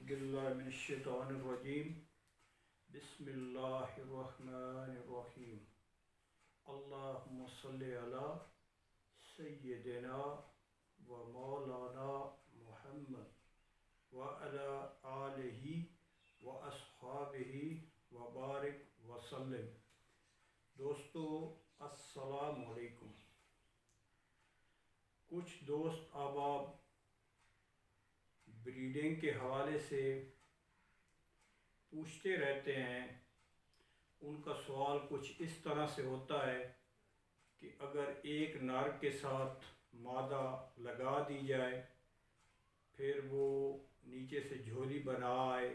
باللہ من الشیطان الرجیم بسم اللہ الرحمن الرحیم اللہم صلی علی سیدنا و مولانا محمد وعلی آلہ و اصحابہ وبارک وسلم۔ دوستو السلام علیکم۔ کچھ دوست احباب بریڈنگ کے حوالے سے پوچھتے رہتے ہیں۔ ان کا سوال کچھ اس طرح سے ہوتا ہے کہ اگر ایک نر کے ساتھ مادہ لگا دی جائے، پھر وہ نیچے سے جھولی بنا آئے،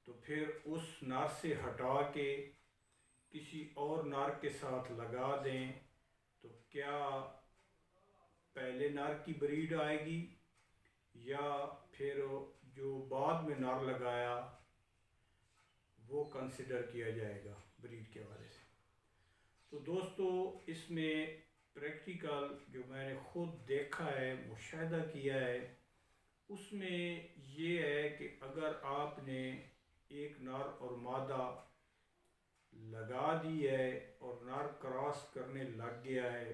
تو پھر اس نر سے ہٹا کے کسی اور نر کے ساتھ لگا دیں تو کیا پہلے نر کی بریڈ آئے گی یا پھر جو بعد میں نر لگایا وہ کنسیڈر کیا جائے گا بریڈ کے حوالے سے؟ تو دوستو اس میں پریکٹیکل جو میں نے خود دیکھا ہے، مشاہدہ کیا ہے، اس میں یہ ہے کہ اگر آپ نے ایک نر اور مادہ لگا دی ہے اور نر کراس کرنے لگ گیا ہے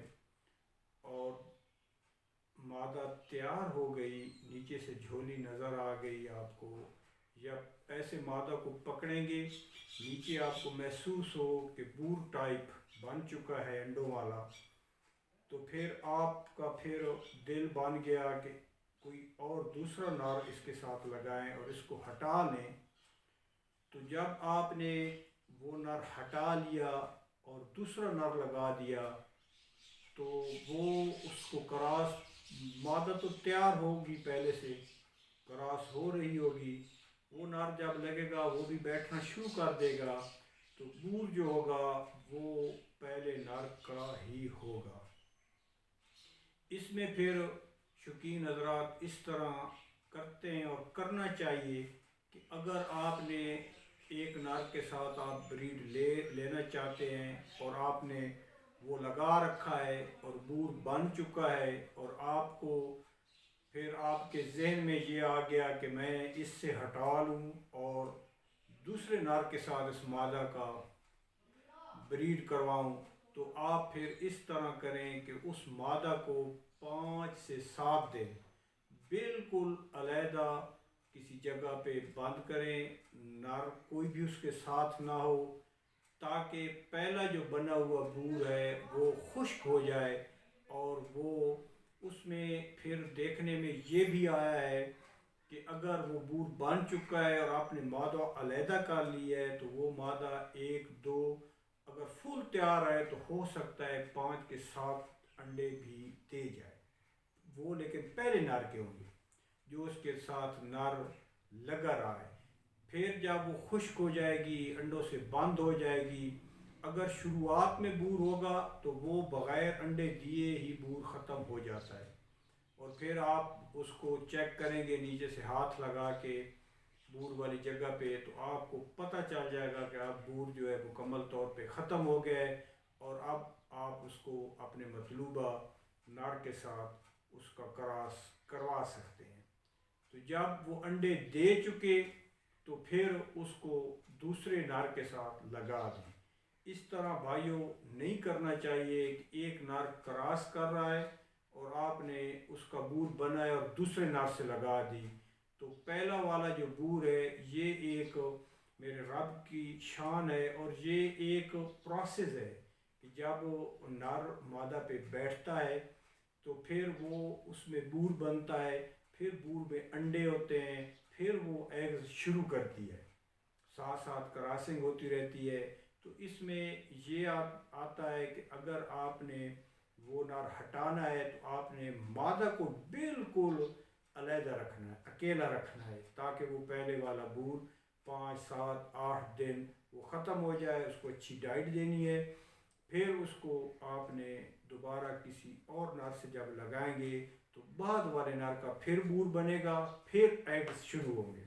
اور مادہ تیار ہو گئی، نیچے سے جھولی نظر آ گئی آپ کو، یا ایسے مادہ کو پکڑیں گے نیچے آپ کو محسوس ہو کہ بور ٹائپ بن چکا ہے انڈوں والا، تو پھر آپ کا پھر دل بن گیا کہ کوئی اور دوسرا نر اس کے ساتھ لگائیں اور اس کو ہٹا لیں۔ تو جب آپ نے وہ نر ہٹا لیا اور دوسرا نر لگا دیا تو وہ اس کو کراس، مادہ تو تیار ہوگی، پہلے سے کراس ہو رہی ہوگی، وہ نر جب لگے گا وہ بھی بیٹھنا شروع کر دے گا، تو بور جو ہوگا وہ پہلے نر کا ہی ہوگا۔ اس میں پھر شوقین حضرات اس طرح کرتے ہیں اور کرنا چاہیے کہ اگر آپ نے ایک نر کے ساتھ آپ بریڈ لینا چاہتے ہیں اور آپ نے وہ لگا رکھا ہے اور بور بن چکا ہے، اور آپ کو پھر آپ کے ذہن میں یہ آ گیا کہ میں اس سے ہٹا لوں اور دوسرے نر کے ساتھ اس مادہ کا بریڈ کرواؤں، تو آپ پھر اس طرح کریں کہ اس مادہ کو 5 سے 7 دن بالکل علیحدہ کسی جگہ پہ بند کریں، نر کوئی بھی اس کے ساتھ نہ ہو، تاکہ پہلا جو بنا ہوا بور ہے وہ خشک ہو جائے۔ اور وہ اس میں پھر دیکھنے میں یہ بھی آیا ہے کہ اگر وہ بور بن چکا ہے اور آپ نے مادہ علیحدہ کر لیا ہے تو وہ مادہ 1 2 اگر فل تیار ہے تو ہو سکتا ہے 5 کے 7 انڈے بھی دے جائے، وہ لیکن پہلے نر کے ہوں گے جو اس کے ساتھ نر لگا رہا ہے۔ پھر جب وہ خشک ہو جائے گی، انڈوں سے بند ہو جائے گی، اگر شروعات میں بور ہوگا تو وہ بغیر انڈے دیے ہی بور ختم ہو جاتا ہے، اور پھر آپ اس کو چیک کریں گے نیچے سے ہاتھ لگا کے بور والی جگہ پہ، تو آپ کو پتہ چل جائے گا کہ اب بور جو ہے مکمل طور پہ ختم ہو گیا ہے، اور اب آپ اس کو اپنے مطلوبہ نر کے ساتھ اس کا کراس کروا سکتے ہیں۔ تو جب وہ انڈے دے چکے تو پھر اس کو دوسرے نر کے ساتھ لگا دیں۔ اس طرح بھائیوں نہیں کرنا چاہیے کہ ایک نر کراس کر رہا ہے اور آپ نے اس کا بور بنا ہے اور دوسرے نر سے لگا دی، تو پہلا والا جو بور ہے یہ ایک میرے رب کی شان ہے، اور یہ ایک پروسیس ہے کہ جب نر مادہ پہ بیٹھتا ہے تو پھر وہ اس میں بور بنتا ہے، پھر بور میں انڈے ہوتے ہیں، پھر وہ ایگز شروع کرتی ہے، ساتھ ساتھ کراسنگ ہوتی رہتی ہے۔ تو اس میں یہ آتا ہے کہ اگر آپ نے وہ نر ہٹانا ہے تو آپ نے مادہ کو بالکل علیحدہ رکھنا ہے، اکیلا رکھنا ہے، تاکہ وہ پہلے والا بور 5 7 8 دن وہ ختم ہو جائے، اس کو اچھی ڈائٹ دینی ہے۔ پھر اس کو آپ نے دوبارہ کسی اور نر سے جب لگائیں گے تو بعد والے نر کا پھر بور بنے گا، پھر ایگز شروع ہوں گے۔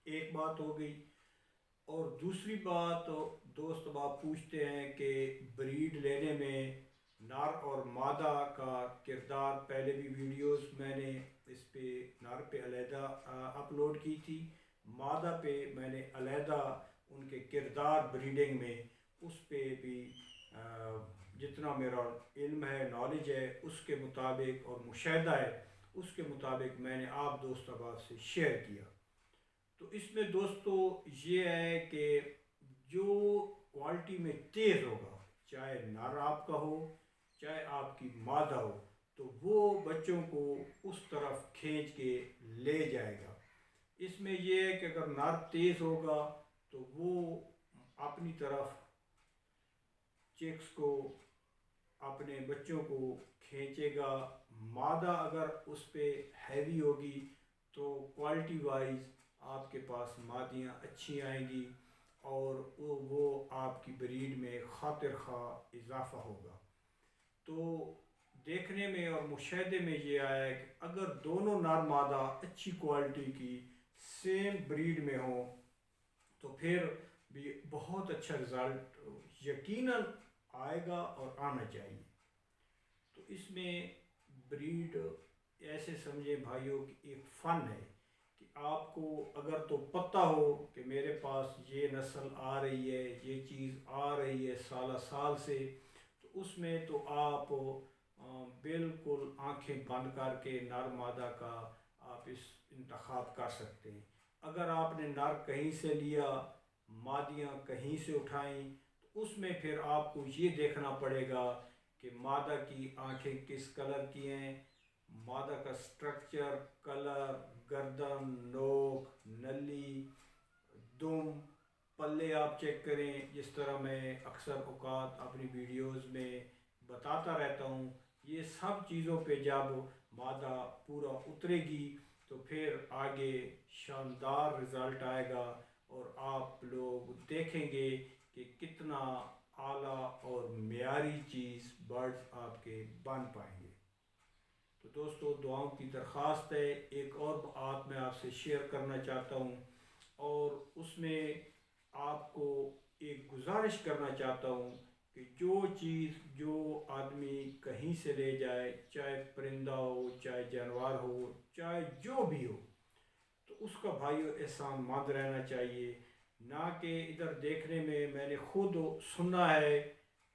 ایک بات ہو گئی، اور دوسری بات دوست باپ پوچھتے ہیں کہ بریڈ لینے میں نر اور مادہ کا کردار پہلے بھی ویڈیوز میں نے اس پہ نر پہ علیحدہ اپلوڈ کی تھی، مادہ پہ میں نے علیحدہ ان کے کردار بریڈنگ میں اس پہ بھی جتنا میرا علم ہے، نالج ہے، اس کے مطابق اور مشاہدہ ہے اس کے مطابق میں نے آپ دوست احباب سے شیئر کیا۔ تو اس میں دوستو یہ ہے کہ جو کوالٹی میں تیز ہوگا، چاہے نر آپ کا ہو چاہے آپ کی مادہ ہو، تو وہ بچوں کو اس طرف کھینچ کے لے جائے گا۔ اس میں یہ ہے کہ اگر نر تیز ہوگا تو وہ اپنی طرف چکس کو، اپنے بچوں کو کھینچے گا۔ مادہ اگر اس پہ ہیوی ہوگی تو کوالٹی وائز آپ کے پاس مادیاں اچھی آئیں گی اور وہ آپ کی بریڈ میں خاطر خواہ اضافہ ہوگا۔ تو دیکھنے میں اور مشاہدے میں یہ آیا ہے کہ اگر دونوں نر مادہ اچھی کوالٹی کی سیم بریڈ میں ہوں تو پھر بھی بہت اچھا رزلٹ یقیناً آئے گا اور آنا چاہیے۔ تو اس میں بریڈ ایسے سمجھے بھائیوں کہ ایک فن ہے کہ آپ کو اگر تو پتہ ہو کہ میرے پاس یہ نسل آ رہی ہے، یہ چیز آ رہی ہے سالہ سال سے، تو اس میں تو آپ بالکل آنکھیں بند کر کے نر مادہ کا آپ اس انتخاب کر سکتے ہیں۔ اگر آپ نے نر کہیں سے لیا، مادیاں کہیں سے اٹھائیں، تو اس میں پھر آپ کو یہ دیکھنا پڑے گا کہ مادہ کی آنکھیں کس کلر کی ہیں، مادہ کا سٹرکچر، کلر، گردن، نوک، نلی، دم، پلے آپ چیک کریں، جس طرح میں اکثر اوقات اپنی ویڈیوز میں بتاتا رہتا ہوں۔ یہ سب چیزوں پہ جب مادہ پورا اترے گی تو پھر آگے شاندار رزلٹ آئے گا اور آپ لوگ دیکھیں گے کہ کتنا اعلیٰ اور معیاری چیز برڈز آپ کے بن پائیں گے۔ تو دوستو دعاؤں کی درخواست ہے، ایک اور بات میں آپ سے شیئر کرنا چاہتا ہوں اور اس میں آپ کو ایک گزارش کرنا چاہتا ہوں کہ جو چیز جو آدمی کہیں سے لے جائے، چاہے پرندہ ہو، چاہے جانور ہو، چاہے جو بھی ہو، تو اس کا بھائیو احسان مند رہنا چاہیے، نہ کہ ادھر دیکھنے میں نے خود سنا ہے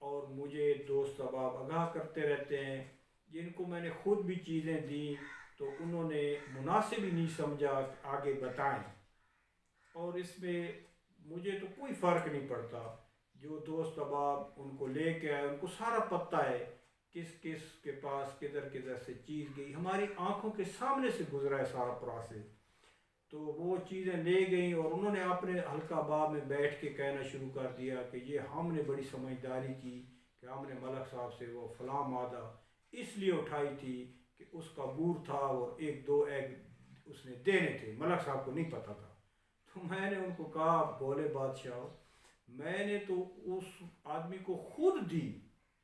اور مجھے دوست احباب آگاہ کرتے رہتے ہیں جن کو میں نے خود بھی چیزیں دی تو انہوں نے مناسب ہی نہیں سمجھا آگے بتائیں، اور اس میں مجھے تو کوئی فرق نہیں پڑتا۔ جو دوست احباب ان کو لے کے آئے ان کو سارا پتہ ہے کس کس کے پاس کدھر کدھر سے چیز گئی، ہماری آنکھوں کے سامنے سے گزرا ہے سارا پروسیس۔ تو وہ چیزیں لے گئیں اور انہوں نے اپنے حلقہ باب میں بیٹھ کے کہنا شروع کر دیا کہ یہ ہم نے بڑی سمجھداری کی کہ ہم نے ملک صاحب سے وہ فلاں مادہ اس لیے اٹھائی تھی کہ اس کا بور تھا اور ایک دو ایگ اس نے دینے تھے، ملک صاحب کو نہیں پتہ تھا۔ تو میں نے ان کو کہا بولے بادشاہ، میں نے تو اس آدمی کو خود دی،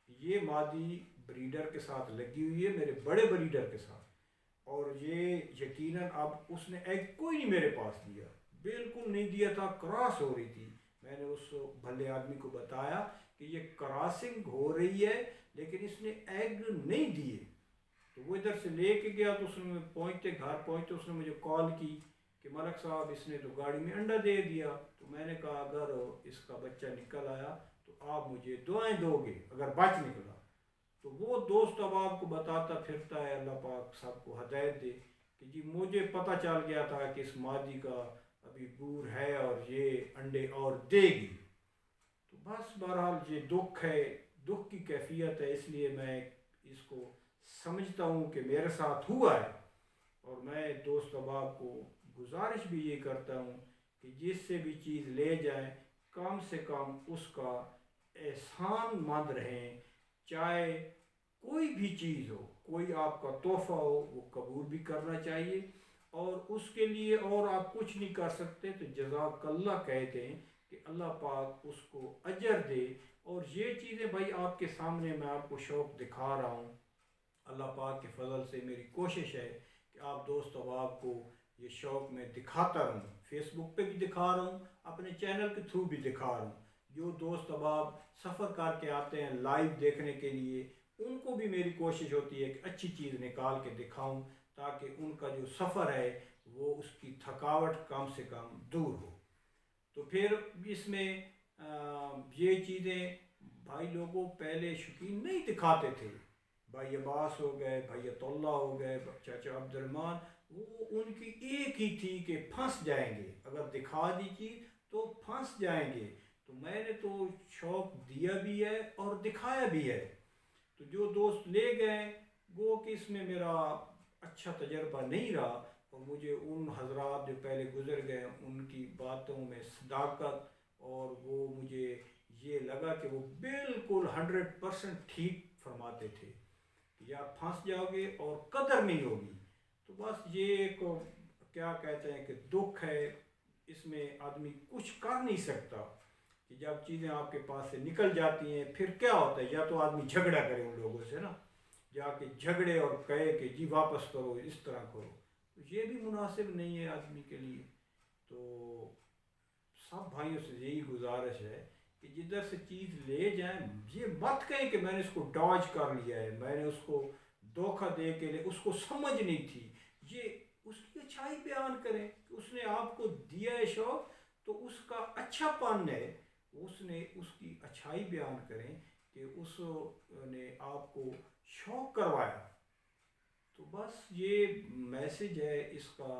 یہ مادی بریڈر کے ساتھ لگی ہوئی ہے، میرے بڑے بریڈر کے ساتھ، اور یہ یقیناً اب اس نے ایگ کوئی نہیں میرے پاس دیا، بالکل نہیں دیا تھا، کراس ہو رہی تھی۔ میں نے اس بھلے آدمی کو بتایا کہ یہ کراسنگ ہو رہی ہے لیکن اس نے ایگ نہیں دیے۔ تو وہ ادھر سے لے کے گیا تو اس نے گھر پہنچتے اس نے مجھے کال کی کہ ملک صاحب اس نے تو گاڑی میں انڈا دے دیا۔ تو میں نے کہا اگر اس کا بچہ نکل آیا تو آپ مجھے دعائیں دو گے اگر بچ نکلا۔ تو وہ دوست احباب کو بتاتا پھرتا ہے، اللہ پاک سب کو ہدایت دے، کہ جی مجھے پتہ چل گیا تھا کہ اس مادی کا ابھی بور ہے اور یہ انڈے اور دے گی۔ تو بس بہرحال یہ دکھ ہے، دکھ کی کیفیت ہے، اس لیے میں اس کو سمجھتا ہوں کہ میرے ساتھ ہوا ہے، اور میں دوست احباب کو گزارش بھی یہ کرتا ہوں کہ جس سے بھی چیز لے جائیں کم سے کم اس کا احسان مند رہیں، چاہے کوئی بھی چیز ہو، کوئی آپ کا تحفہ ہو وہ قبول بھی کرنا چاہیے، اور اس کے لیے اور آپ کچھ نہیں کر سکتے تو جزاک اللہ کہہ دیں کہ اللہ پاک اس کو اجر دے۔ اور یہ چیزیں بھائی آپ کے سامنے میں آپ کو شوق دکھا رہا ہوں، اللہ پاک کے فضل سے میری کوشش ہے کہ آپ دوست احباب کو یہ شوق میں دکھاتا رہوں، فیس بک پہ بھی دکھا رہا ہوں، اپنے چینل کے تھرو بھی دکھا رہا ہوں۔ جو دوست احباب سفر کر کے آتے ہیں لائیو دیکھنے کے لیے ان کو بھی میری کوشش ہوتی ہے کہ اچھی چیز نکال کے دکھاؤں تاکہ ان کا جو سفر ہے وہ اس کی تھکاوٹ کم سے کم دور ہو۔ تو پھر اس میں یہ چیزیں بھائی لوگوں پہلے شوقین نہیں دکھاتے تھے، بھائی عباس ہو گئے، بھائی اللہ ہو گئے، چاچا عبد الرحمن، وہ ان کی ایک ہی تھی کہ پھنس جائیں گے، اگر دکھا دی چیز تو پھنس جائیں گے۔ تو میں نے تو شوق دیا بھی ہے اور دکھایا بھی ہے۔ تو جو دوست لے گئے وہ کہ اس میں میرا اچھا تجربہ نہیں رہا، اور مجھے ان حضرات جو پہلے گزر گئے ان کی باتوں میں صداقت، اور وہ مجھے یہ لگا کہ وہ بالکل 100% ٹھیک فرماتے تھے کہ یار پھنس جاؤ گے اور قدر نہیں ہوگی۔ تو بس یہ ایک کیا کہتے ہیں کہ دکھ ہے، اس میں آدمی کچھ کر نہیں سکتا کہ جب چیزیں آپ کے پاس سے نکل جاتی ہیں پھر کیا ہوتا ہے، یا تو آدمی جھگڑا کرے ان لوگوں سے نا، جا کے جھگڑے اور کہے کہ جی واپس کرو، اس طرح کرو، تو یہ بھی مناسب نہیں ہے آدمی کے لیے۔ تو سب بھائیوں سے یہی گزارش ہے کہ جدھر سے چیز لے جائیں یہ مت کہیں کہ میں نے اس کو ڈاج کر لیا ہے، میں نے اس کو دھوکہ دے کے لے، اس کو سمجھ نہیں تھی، یہ اس کی اچھائی بیان کریں کہ اس نے آپ کو دیا ہے شوق تو اس کا اچھا پن ہے، اس نے اس کی اچھائی بیان کریں کہ اس نے آپ کو شوق کروایا۔ تو بس یہ میسج ہے اس کا،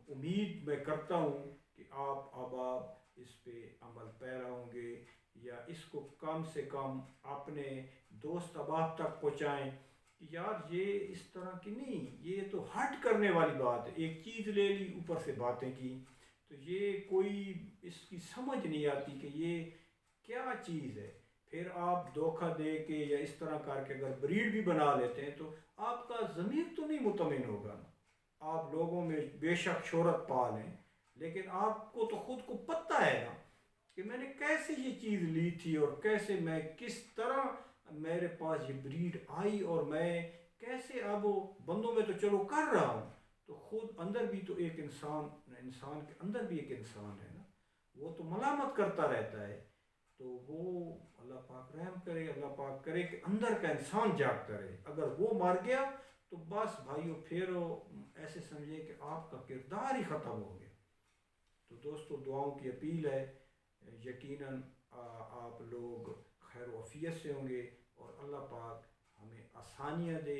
امید میں کرتا ہوں کہ آپ احباب اس پہ عمل پیرا ہوں گے، یا اس کو کم سے کم اپنے دوست احباب تک پہنچائیں کہ یار یہ اس طرح کی نہیں، یہ تو ہٹ کرنے والی بات ہے، ایک چیز لے لی اوپر سے باتیں کی، تو یہ کوئی اس کی سمجھ نہیں آتی کہ یہ کیا چیز ہے۔ پھر آپ دھوکہ دے کے یا اس طرح کر کے اگر بریڈ بھی بنا لیتے ہیں تو آپ کا ضمیر تو نہیں مطمئن ہوگا۔ آپ لوگوں میں بے شک شہرت پا لیں، لیکن آپ کو تو خود کو پتہ ہے نا کہ میں نے کیسے یہ چیز لی تھی، اور کیسے میں کس طرح میرے پاس یہ بریڈ آئی، اور میں کیسے اب بندوں میں تو چلو کر رہا ہوں، تو خود اندر بھی تو ایک انسان کے اندر بھی ایک انسان ہے نا، وہ تو ملامت کرتا رہتا ہے۔ تو وہ اللہ پاک رحم کرے، اللہ پاک کرے کہ اندر کا انسان جاگتا رہے، اگر وہ مر گیا تو بس بھائیو پھر ایسے سمجھیں کہ آپ کا کردار ہی ختم ہو گیا۔ تو دوستو دعاؤں کی اپیل ہے، یقیناً آپ لوگ خیر و عافیت سے ہوں گے، اور اللہ پاک ہمیں آسانیاں دے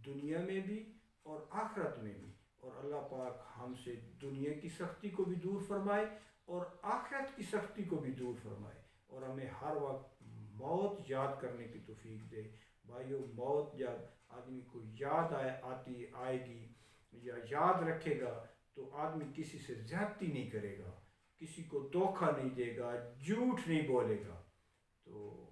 دنیا میں بھی اور آخرت میں بھی، اور اللہ پاک ہم سے دنیا کی سختی کو بھی دور فرمائے اور آخرت کی سختی کو بھی دور فرمائے، اور ہمیں ہر وقت موت یاد کرنے کی توفیق دے۔ بھائیو موت جب آدمی کو یاد آئے گی یا یاد رکھے گا تو آدمی کسی سے زیادتی نہیں کرے گا، کسی کو دھوکہ نہیں دے گا، جھوٹ نہیں بولے گا۔ تو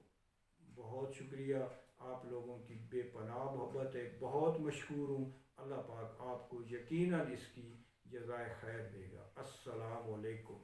بہت شکریہ، آپ لوگوں کی بے پناہ محبت ہے، بہت مشکور ہوں، اللہ پاک آپ کو یقیناً اس کی جزائے خیر دے گا۔ السلام علیکم۔